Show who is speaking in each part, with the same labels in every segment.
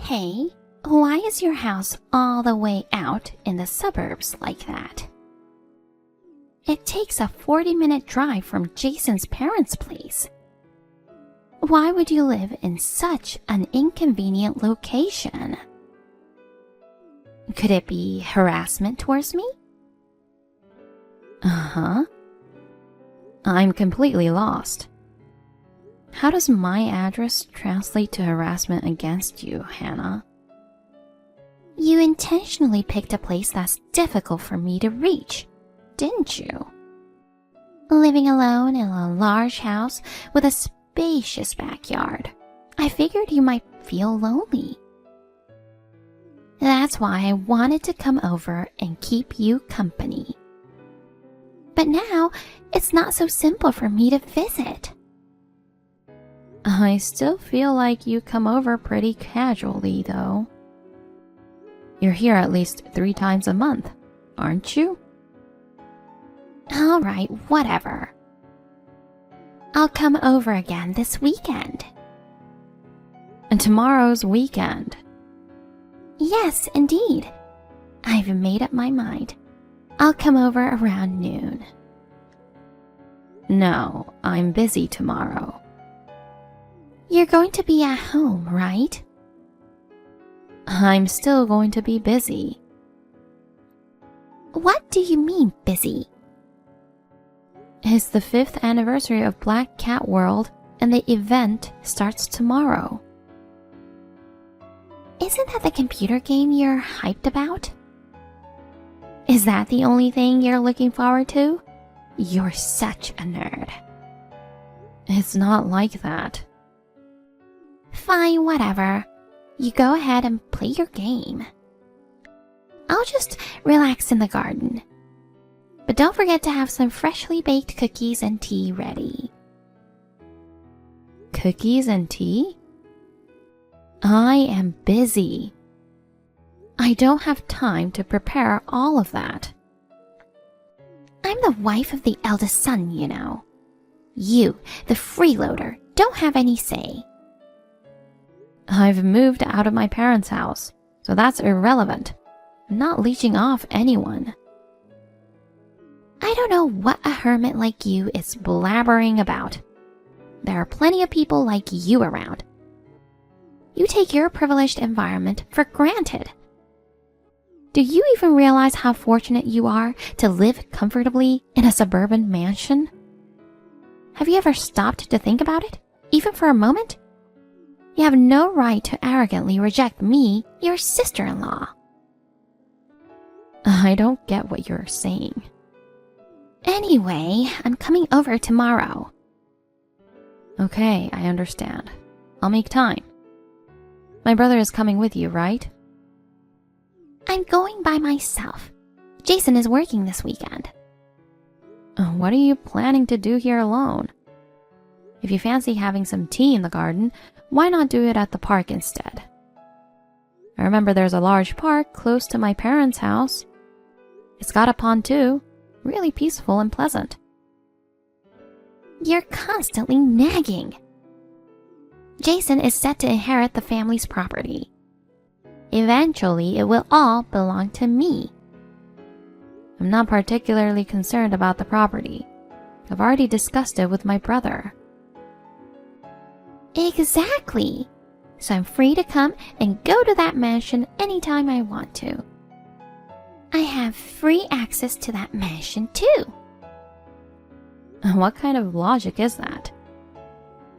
Speaker 1: Hey, why is your house all the way out in the suburbs like that? It takes a 40-minute drive from Jason's parents' place. Why would you live in such an inconvenient location? Could it be harassment towards me? Uh-huh. I'm completely lost. How does my address translate to harassment against you, Hannah? You intentionally picked a place that's difficult for me to reach, didn't you? Living alone in a large house with a spacious backyard, I figured you might feel lonely. That's why I wanted to come over and keep you company. But now, it's not so simple for me to visit. I still feel like you come over pretty casually, though. You're here at least 3 times a month, aren't you? All right, whatever. I'll come over again this weekend. And tomorrow's weekend. Yes, indeed. I've made up my mind. I'll come over around noon. No, I'm busy tomorrow. You're going to be at home, right? I'm still going to be busy. What do you mean, busy? It's the 5th anniversary of Black Cat World, and the event starts tomorrow. Isn't that the computer game you're hyped about? Is that the only thing you're looking forward to? You're such a nerd. It's not like that. Fine, whatever. You go ahead and play your game. I'll just relax in the garden. But don't forget to have some freshly baked cookies and tea ready. Cookies and tea? I am busy. I don't have time to prepare all of that. I'm the wife of the eldest son, you know. You, the freeloader, don't have any say. I've moved out of my parents' house, so that's irrelevant. I'm not leeching off anyone. I don't know what a hermit like you is blabbering about. There are plenty of people like you around. You take your privileged environment for granted. Do you even realize how fortunate you are to live comfortably in a suburban mansion? Have you ever stopped to think about it, even for a moment? You have no right to arrogantly reject me, your sister-in-law. I don't get what you're saying. Anyway, I'm coming over tomorrow. Okay, I understand. I'll make time. My brother is coming with you, right? I'm going by myself. Jason is working this weekend. What are you planning to do here alone? If you fancy having some tea in the garden, why not do it at the park instead? I remember there's a large park close to my parents' house. It's got a pond too, really peaceful and pleasant. You're constantly nagging. Jason is set to inherit the family's property. Eventually, it will all belong to me. I'm not particularly concerned about the property. I've already discussed it with my brother. Exactly. So I'm free to come and go to that mansion anytime I want to. I have free access to that mansion too. What kind of logic is that?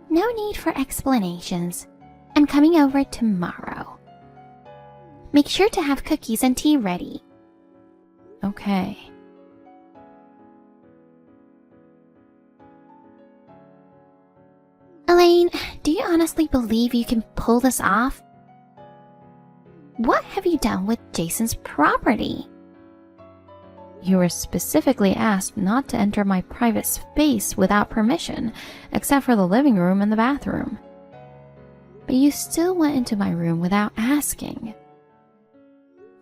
Speaker 1: No need for explanations. I'm coming over tomorrow. Make sure to have cookies and tea ready. Okay. Elaine, do you honestly believe you can pull this off? What have you done with Jason's property? You were specifically asked not to enter my private space without permission, except for the living room and the bathroom. But you still went into my room without asking.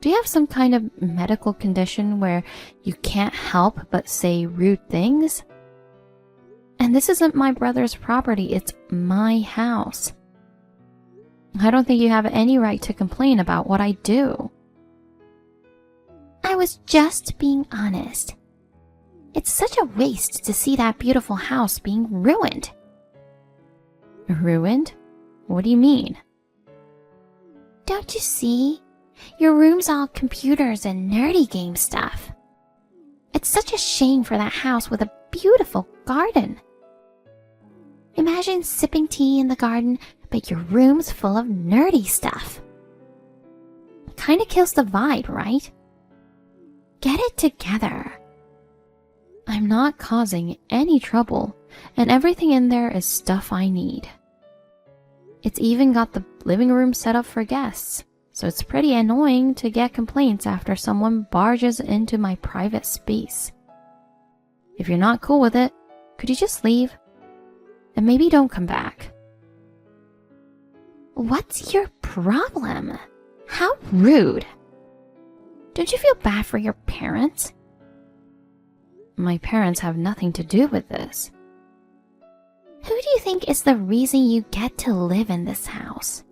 Speaker 1: Do you have some kind of medical condition where you can't help but say rude things? And this isn't my brother's property, it's my house. I don't think you have any right to complain about what I do.
Speaker 2: I was just being honest. It's such a waste to see that beautiful house being ruined.
Speaker 1: Ruined? What do you mean?
Speaker 2: Don't you see? Your room's all computers and nerdy game stuff. It's such a shame for that house with a beautiful garden. Imagine sipping tea in the garden, but your room's full of nerdy stuff. Kinda kills the vibe, right? Get it together.
Speaker 1: I'm not causing any trouble, and everything in there is stuff I need. It's even got the living room set up for guests, so it's pretty annoying to get complaints after someone barges into my private space. If you're not cool with it, could you just leave? And maybe don't come back.
Speaker 2: What's your problem? How rude. Don't you feel bad for your parents?
Speaker 1: My parents have nothing to do with this.
Speaker 2: Who do you think is the reason you get to live in this house?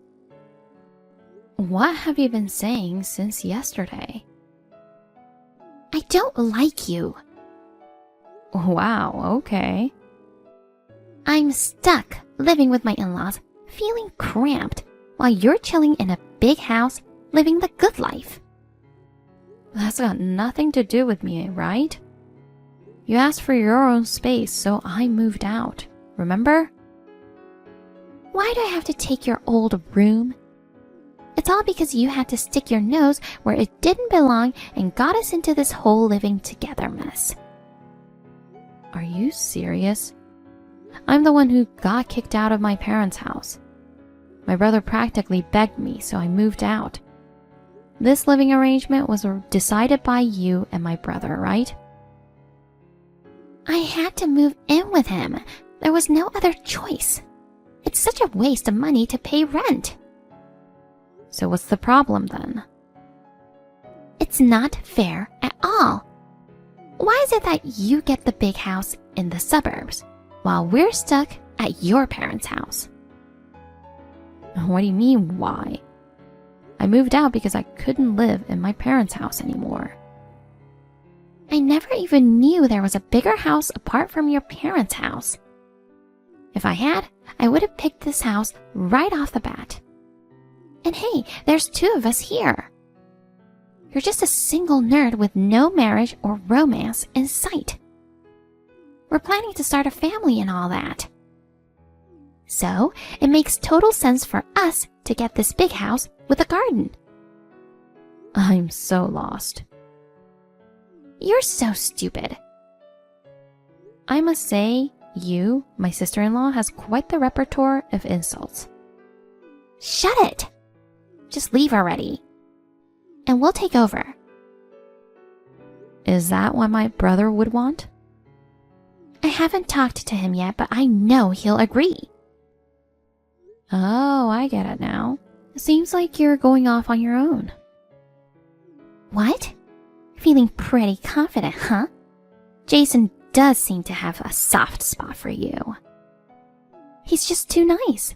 Speaker 1: What have you been saying since yesterday?
Speaker 2: I don't like you.
Speaker 1: Wow, okay.
Speaker 2: I'm stuck living with my in-laws, feeling cramped, while you're chilling in a big house, living the good life.
Speaker 1: That's got nothing to do with me, right? You asked for your own space, so I moved out. Remember?
Speaker 2: Why do I have to take your old room? It's all because you had to stick your nose where it didn't belong and got us into this whole living together mess.
Speaker 1: Are you serious? I'm the one who got kicked out of my parents' house. My brother practically begged me, so I moved out. This living arrangement was decided by you and my brother, right?
Speaker 2: I had to move in with him. There was no other choice. It's such a waste of money to pay rent.
Speaker 1: So what's the problem then?
Speaker 2: It's not fair at all. Why is it that you get the big house in the suburbs while we're stuck at your parents' house?
Speaker 1: What do you mean, why? I moved out because I couldn't live in my parents' house anymore.
Speaker 2: I never even knew there was a bigger house apart from your parents' house. If I had, I would have picked this house right off the bat. And hey, there's 2 of us here. You're just a single nerd with no marriage or romance in sight. We're planning to start a family and all that. So, it makes total sense for us to get this big house with a garden.
Speaker 1: I'm so lost.
Speaker 2: You're so stupid.
Speaker 1: I must say, you, my sister-in-law, has quite the repertoire of insults.
Speaker 2: Shut it! Just leave already. And we'll take over.
Speaker 1: Is that what my brother would want?
Speaker 2: I haven't talked to him yet, but I know he'll agree.
Speaker 1: Oh, I get it now. Seems like you're going off on your own.
Speaker 2: What? Feeling pretty confident, huh? Jason does seem to have a soft spot for you. He's just too nice.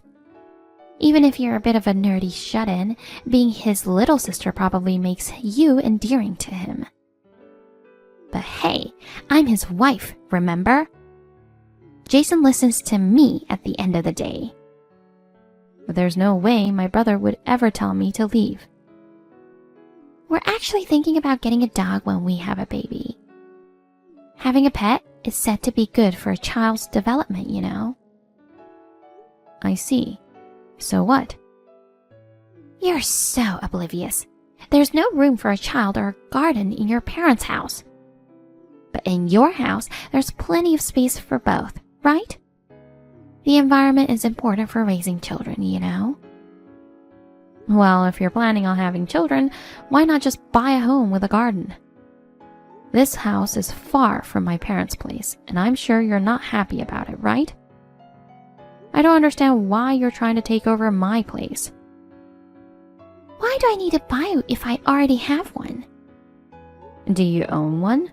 Speaker 2: Even if you're a bit of a nerdy shut-in, being his little sister probably makes you endearing to him. But hey, I'm his wife, remember? Jason listens to me at the end of the day.
Speaker 1: But there's no way my brother would ever tell me to leave.
Speaker 2: We're actually thinking about getting a dog when we have a baby. Having a pet is said to be good for a child's development, you know.
Speaker 1: I see. So what?
Speaker 2: You're so oblivious. There's no room for a child or a garden in your parents' house. But in your house, there's plenty of space for both, right? The environment is important for raising children, you know.
Speaker 1: Well, if you're planning on having children, why not just buy a home with a garden? This house is far from my parents' place, and I'm sure you're not happy about it, right? I don't understand why you're trying to take over my place.
Speaker 2: Why do I need to buy if I already have one?
Speaker 1: Do you own one?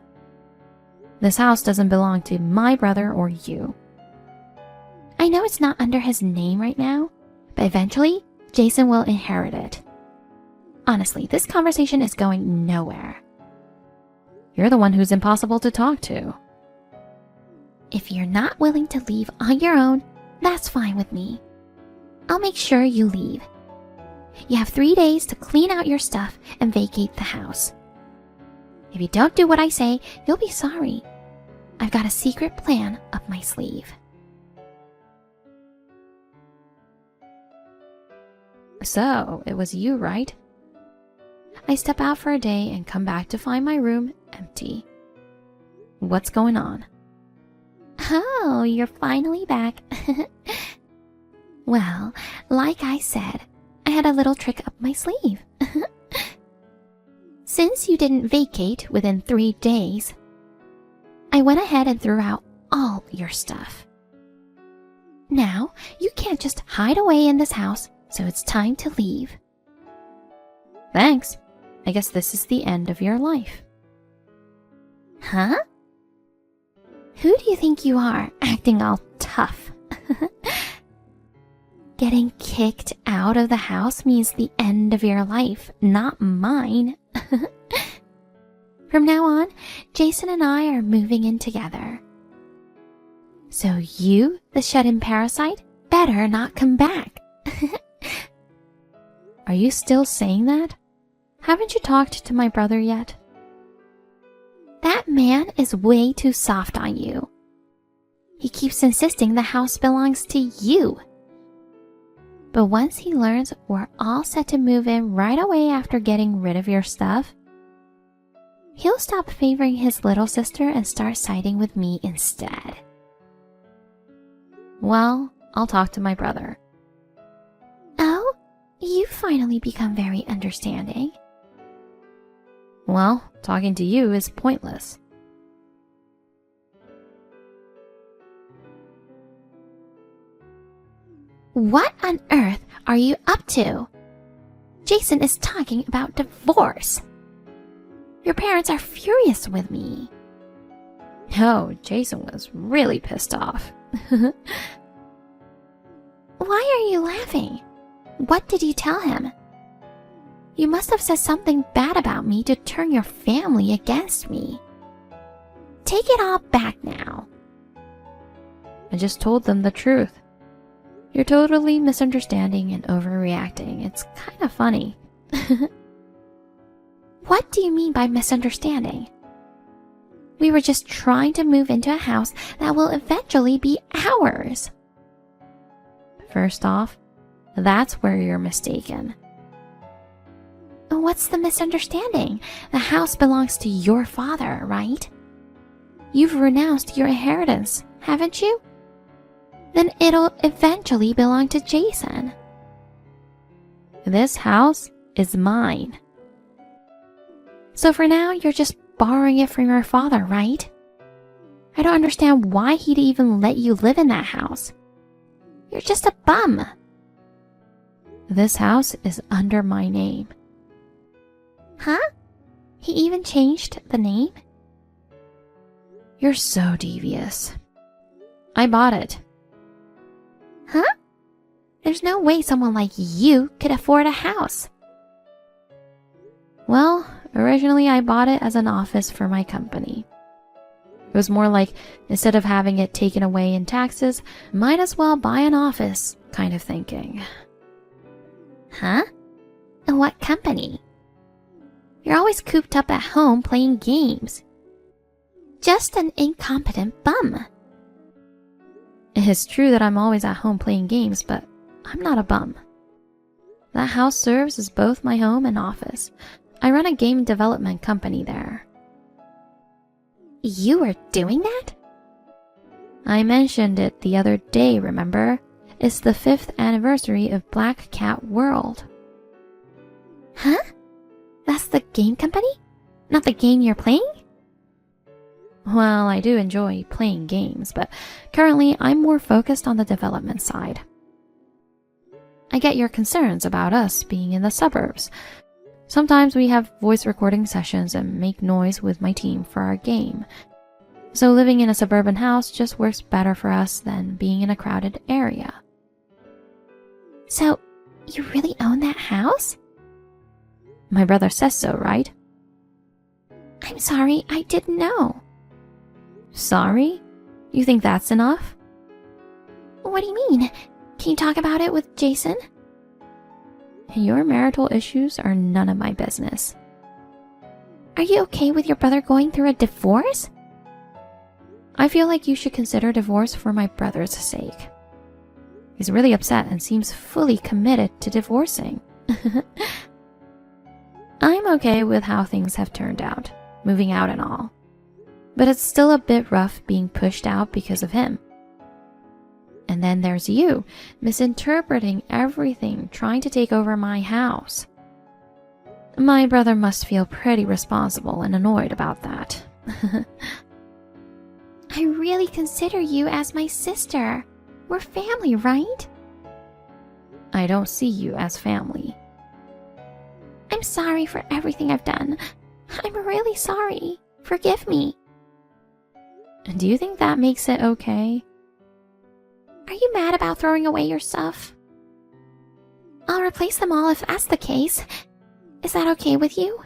Speaker 1: This house doesn't belong to my brother or you.
Speaker 2: I know it's not under his name right now, but eventually, Jason will inherit it. Honestly, this conversation is going nowhere.
Speaker 1: You're the one who's impossible to talk to.
Speaker 2: If you're not willing to leave on your own, that's fine with me. I'll make sure you leave. You have 3 days to clean out your stuff and vacate the house. If you don't do what I say, you'll be sorry. I've got a secret plan up my sleeve.
Speaker 1: So, it was you, right? I step out for a day and come back to find my room empty. What's going on?
Speaker 2: Oh, you're finally back. Well, like I said, I had a little trick up my sleeve. Since you didn't vacate within 3 days, I went ahead and threw out all your stuff. Now, you can't just hide away in this house, so it's time to leave.
Speaker 1: Thanks. I guess this is the end of your life.
Speaker 2: Huh? Who do you think you are, acting all tough? Getting kicked out of the house means the end of your life, not mine. From now on, Jason and I are moving in together. So you, the shut-in parasite, better not come back.
Speaker 1: Are you still saying that? Haven't you talked to my brother yet?
Speaker 2: That man is way too soft on you. He keeps insisting the house belongs to you. But once he learns we're all set to move in right away after getting rid of your stuff, he'll stop favoring his little sister and start siding with me instead.
Speaker 1: Well, I'll talk to my brother.
Speaker 2: Oh, you've finally become very understanding.
Speaker 1: Well, talking to you is pointless.
Speaker 2: What on earth are you up to? Jason is talking about divorce. Your parents are furious with me.
Speaker 1: No, Jason was really pissed off.
Speaker 2: Why are you laughing? What did you tell him? You must have said something bad about me to turn your family against me. Take it all back now.
Speaker 1: I just told them the truth. You're totally misunderstanding and overreacting. It's kind of funny.
Speaker 2: What do you mean by misunderstanding? We were just trying to move into a house that will eventually be ours.
Speaker 1: First off, that's where you're mistaken.
Speaker 2: What's the misunderstanding? The house belongs to your father, right? You've renounced your inheritance, haven't you? Then it'll eventually belong to Jason.
Speaker 1: This house is mine.
Speaker 2: So for now, you're just borrowing it from your father, right? I don't understand why he'd even let you live in that house. You're just a bum.
Speaker 1: This house is under my name.
Speaker 2: Huh? He even changed the name?
Speaker 1: You're so devious. I bought it.
Speaker 2: Huh? There's no way someone like you could afford a house.
Speaker 1: Well, originally I bought it as an office for my company. It was more like, instead of having it taken away in taxes, might as well buy an office kind of thinking.
Speaker 2: Huh? What company? You're always cooped up at home playing games. Just an incompetent bum.
Speaker 1: It's true that I'm always at home playing games, but I'm not a bum. That house serves as both my home and office. I run a game development company there.
Speaker 2: You were doing that?
Speaker 1: I mentioned it the other day, remember? It's the 5th anniversary of Black Cat World.
Speaker 2: Huh? That's the game company? Not the game you're playing?
Speaker 1: Well, I do enjoy playing games, but currently I'm more focused on the development side. I get your concerns about us being in the suburbs. Sometimes we have voice recording sessions and make noise with my team for our game. So living in a suburban house just works better for us than being in a crowded area.
Speaker 2: So, You really own that house?
Speaker 1: My brother says so, right?
Speaker 2: I'm sorry, I didn't know.
Speaker 1: Sorry? You think that's enough?
Speaker 2: What do you mean? Can you talk about it with Jason?
Speaker 1: Your marital issues are none of my business.
Speaker 2: Are you okay with your brother going through a divorce?
Speaker 1: I feel like you should consider divorce for my brother's sake. He's really upset and seems fully committed to divorcing. I'm okay with how things have turned out, moving out and all. But it's still a bit rough being pushed out because of him. And then there's you, misinterpreting everything, trying to take over my house. My brother must feel pretty responsible and annoyed about that.
Speaker 2: I really consider you as my sister. We're family, right?
Speaker 1: I don't see you as family.
Speaker 2: I'm sorry for everything I've done. I'm really sorry. Forgive me.
Speaker 1: Do you think that makes it okay?
Speaker 2: Are you mad about throwing away your stuff? I'll replace them all if that's the case. Is that okay with you?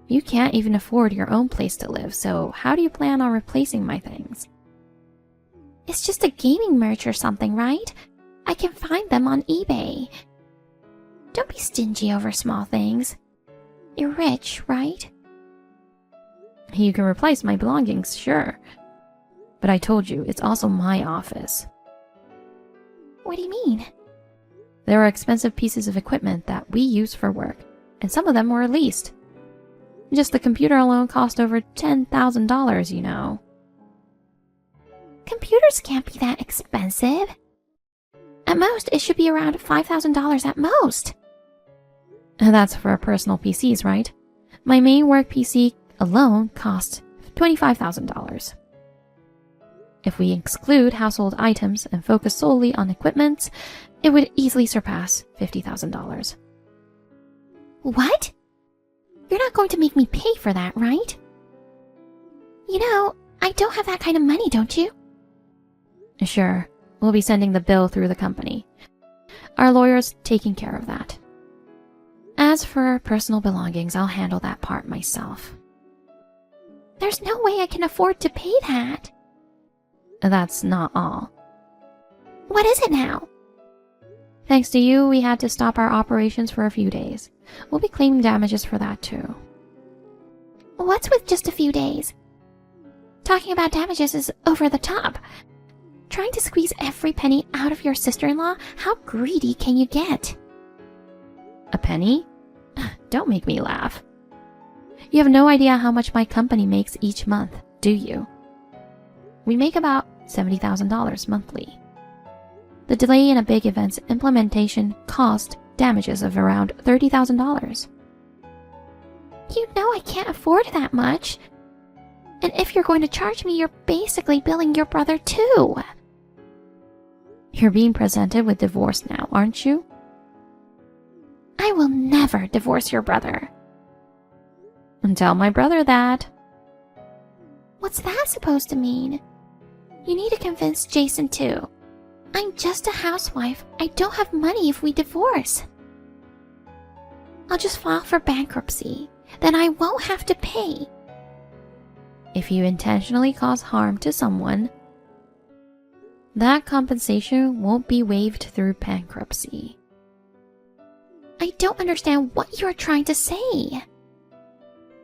Speaker 1: You can't even afford your own place to live, so how do you plan on replacing my things?
Speaker 2: It's just a gaming merch or something, right? I can find them on eBay. Don't be stingy over small things. You're rich, right?
Speaker 1: You can replace my belongings, sure. But I told you, it's also my office.
Speaker 2: What do you mean?
Speaker 1: There are expensive pieces of equipment that we use for work, and some of them were leased. Just the computer alone cost over $10,000, you know.
Speaker 2: Computers can't be that expensive. At most, it should be around $5,000 at most.
Speaker 1: And that's for personal PCs, right? My main work PC alone cost $25,000. If we exclude household items and focus solely on equipment, it would easily surpass $50,000.
Speaker 2: What? You're not going to make me pay for that, right? You know, I don't have that kind of money, don't you?
Speaker 1: Sure, we'll be sending the bill through the company. Our lawyer's taking care of that. As for personal belongings, I'll handle that part myself.
Speaker 2: There's no way I can afford to pay that.
Speaker 1: That's not all.
Speaker 2: What is it now?
Speaker 1: Thanks to you, we had to stop our operations for a few days. We'll be claiming damages for that too.
Speaker 2: What's with just a few days? Talking about damages is over the top. Trying to squeeze every penny out of your sister-in-law? How greedy can you get?
Speaker 1: A penny? Don't make me laugh. You have no idea how much my company makes each month, do you? We make about $70,000 monthly. The delay in a big event's implementation cost damages of around $30,000.
Speaker 2: You know I can't afford that much. And if you're going to charge me, you're basically billing your brother too.
Speaker 1: You're being presented with divorce now, aren't you?
Speaker 2: I will never divorce your brother.
Speaker 1: And tell my brother that.
Speaker 2: What's that supposed to mean? You need to convince Jason too. I'm just a housewife. I don't have money if we divorce. I'll just file for bankruptcy. Then I won't have to pay.
Speaker 1: If you intentionally cause harm to someone, that compensation won't be waived through bankruptcy.
Speaker 2: I don't understand what you're trying to say.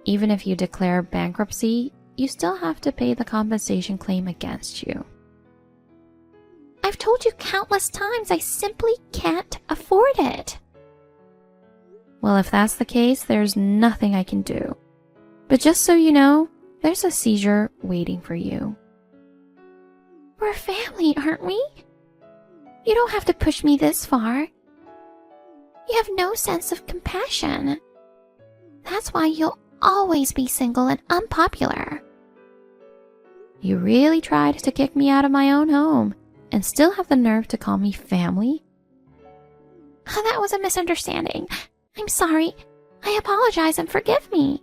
Speaker 1: Even if you declare bankruptcy, you still have to pay the compensation claim against you.
Speaker 2: I've told you countless times I simply can't afford it.
Speaker 1: Well, if that's the case, there's nothing I can do. But just so you know, there's a seizure waiting for you.
Speaker 2: We're family, aren't we? You don't have to push me this far. You have no sense of compassion. That's why you'll always be single and unpopular.
Speaker 1: You really tried to kick me out of my own home and still have the nerve to call me family?
Speaker 2: That was a misunderstanding. I'm sorry. I apologize and forgive me.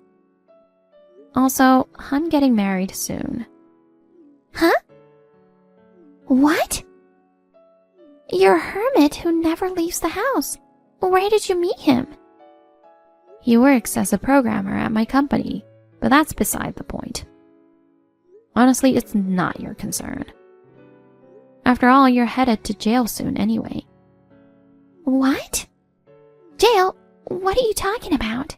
Speaker 1: Also, I'm getting married soon.
Speaker 2: Huh? What? You're a hermit who never leaves the house. Where did you meet him?
Speaker 1: He works as a programmer at my company, but that's beside the point. Honestly, it's not your concern. After all, you're headed to jail soon anyway.
Speaker 2: What? Jail? What are you talking about?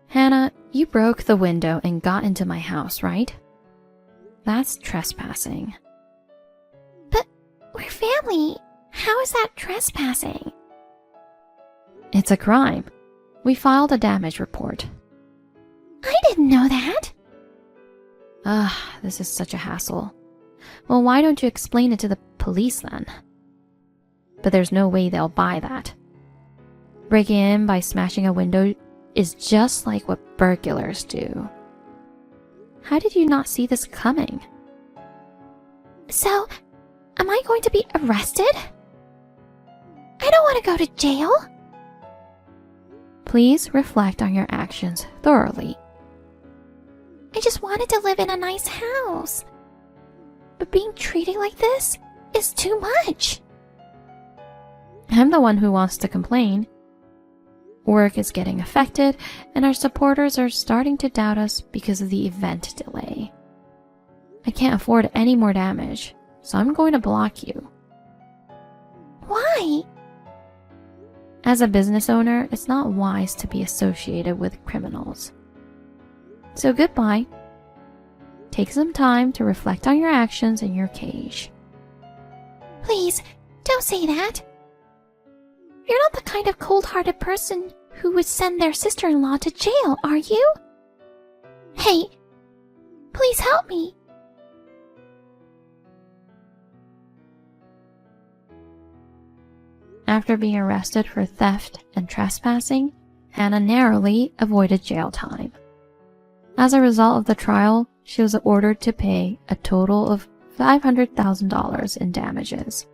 Speaker 1: Hannah, you broke the window and got into my house, right? That's trespassing.
Speaker 2: But we're family. How is that trespassing?
Speaker 1: It's a crime. We filed a damage report.
Speaker 2: I didn't know that.
Speaker 1: This is such a hassle. Well, why don't you explain it to the police then? But there's no way they'll buy that. Breaking in by smashing a window is just like what burglars do. How did you not see this coming?
Speaker 2: So, am I going to be arrested? I don't want to go to jail.
Speaker 1: Please reflect on your actions thoroughly.
Speaker 2: I just wanted to live in a nice house. But being treated like this is too much.
Speaker 1: I'm the one who wants to complain. Work is getting affected, and our supporters are starting to doubt us because of the event delay. I can't afford any more damage, so I'm going to block you.
Speaker 2: Why?
Speaker 1: As a business owner, it's not wise to be associated with criminals. So goodbye. Take some time to reflect on your actions in your cage.
Speaker 2: Please, don't say that. You're not the kind of cold-hearted person who would send their sister-in-law to jail, are you? Hey, please help me.
Speaker 1: After being arrested for theft and trespassing, Hannah narrowly avoided jail time. As a result of the trial, she was ordered to pay a total of $500,000 in damages.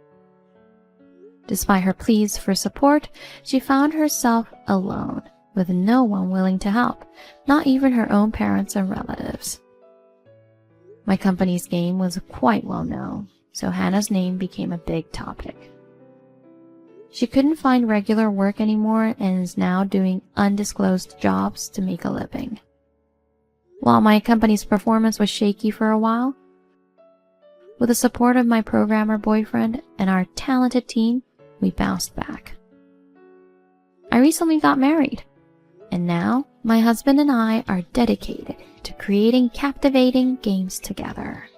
Speaker 1: Despite her pleas for support, she found herself alone, with no one willing to help, not even her own parents and relatives. My company's game was quite well known, so Hannah's name became a big topic. She couldn't find regular work anymore and is now doing undisclosed jobs to make a living. While my company's performance was shaky for a while, with the support of my programmer boyfriend and our talented team, we bounced back. I recently got married, and now my husband and I are dedicated to creating captivating games together.